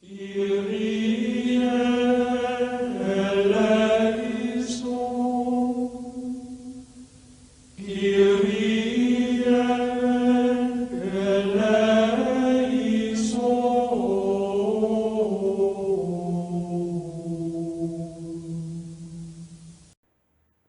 Kyrie eleison, Kyrie eleison.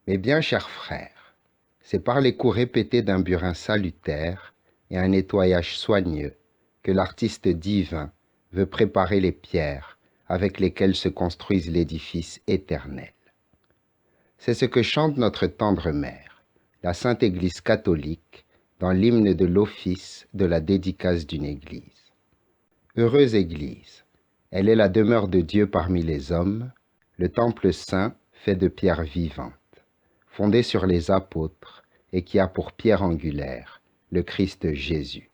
Mes bien chers frères, c'est par les coups répétés d'un burin salutaire et un nettoyage soigneux que l'artiste divin veut préparer les pierres avec lesquelles se construise l'édifice éternel. C'est ce que chante notre tendre mère, la Sainte Église catholique, dans l'hymne de l'office de la dédicace d'une Église. Heureuse Église, elle est la demeure de Dieu parmi les hommes, le temple saint fait de pierres vivantes, fondé sur les apôtres et qui a pour pierre angulaire le Christ Jésus.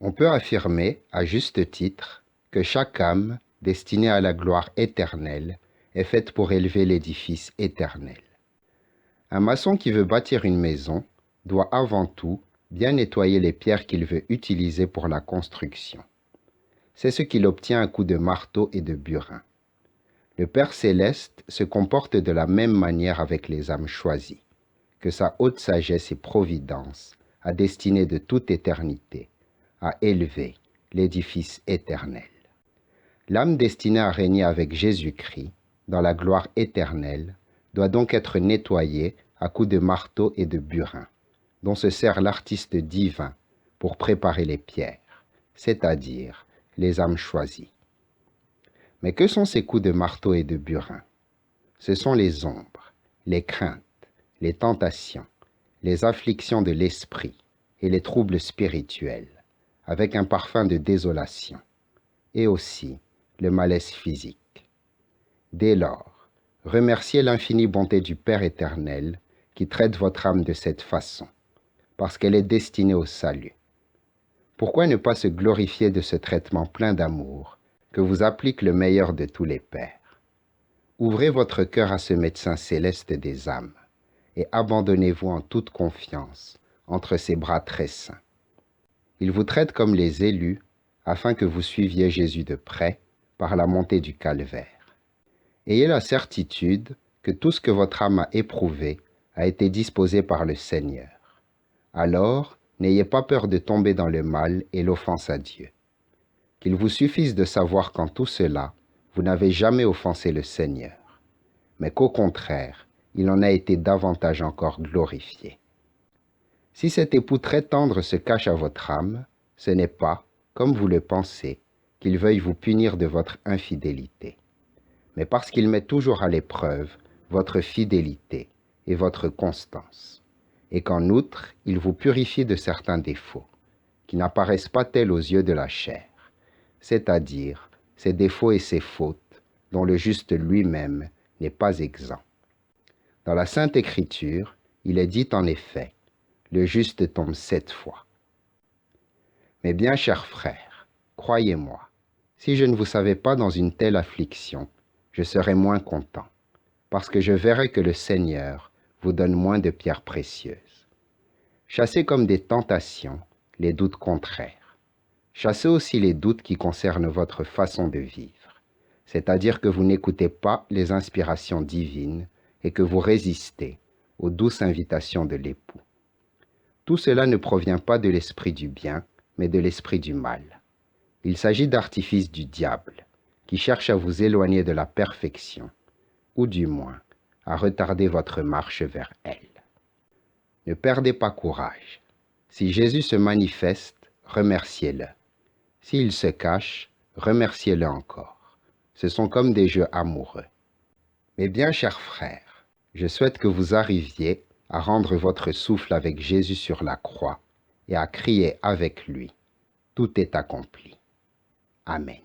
On peut affirmer, à juste titre, que chaque âme, destinée à la gloire éternelle, est faite pour élever l'édifice éternel. Un maçon qui veut bâtir une maison doit avant tout bien nettoyer les pierres qu'il veut utiliser pour la construction. C'est ce qu'il obtient à coups de marteau et de burin. Le Père céleste se comporte de la même manière avec les âmes choisies, que sa haute sagesse et providence a destiné de toute éternité à élever l'édifice éternel. L'âme destinée à régner avec Jésus-Christ dans la gloire éternelle doit donc être nettoyée à coups de marteau et de burin, dont se sert l'artiste divin pour préparer les pierres, c'est-à-dire les âmes choisies. Mais que sont ces coups de marteau et de burin? Ce sont les ombres, les craintes, les tentations, les afflictions de l'esprit et les troubles spirituels, avec un parfum de désolation, et aussi le malaise physique. Dès lors, remerciez l'infinie bonté du Père éternel qui traite votre âme de cette façon, parce qu'elle est destinée au salut. Pourquoi ne pas se glorifier de ce traitement plein d'amour que vous applique le meilleur de tous les pères? Ouvrez votre cœur à ce médecin céleste des âmes et abandonnez-vous en toute confiance entre ses bras très saints. Il vous traite comme les élus afin que vous suiviez Jésus de près par la montée du calvaire. Ayez la certitude que tout ce que votre âme a éprouvé a été disposé par le Seigneur. Alors, n'ayez pas peur de tomber dans le mal et l'offense à Dieu. Qu'il vous suffise de savoir qu'en tout cela, vous n'avez jamais offensé le Seigneur, mais qu'au contraire, il en a été davantage encore glorifié. Si cet époux très tendre se cache à votre âme, ce n'est pas, comme vous le pensez, qu'il veuille vous punir de votre infidélité, mais parce qu'il met toujours à l'épreuve votre fidélité et votre constance, et qu'en outre, il vous purifie de certains défauts, qui n'apparaissent pas tels aux yeux de la chair, c'est-à-dire ces défauts et ces fautes dont le juste lui-même n'est pas exempt. Dans la Sainte Écriture, il est dit en effet, le juste tombe 7 fois. Mes bien chers frères, croyez-moi, si je ne vous savais pas dans une telle affliction, je serais moins content, parce que je verrais que le Seigneur vous donne moins de pierres précieuses. Chassez comme des tentations les doutes contraires. Chassez aussi les doutes qui concernent votre façon de vivre, c'est-à-dire que vous n'écoutez pas les inspirations divines et que vous résistez aux douces invitations de l'époux. Tout cela ne provient pas de l'esprit du bien, mais de l'esprit du mal. Il s'agit d'artifices du diable, qui cherche à vous éloigner de la perfection, ou du moins à retarder votre marche vers elle. Ne perdez pas courage. Si Jésus se manifeste, remerciez-le. S'il se cache, remerciez-le encore. Ce sont comme des jeux amoureux. Mes bien chers frères, je souhaite que vous arriviez à rendre votre souffle avec Jésus sur la croix et à crier avec lui. Tout est accompli. Amen.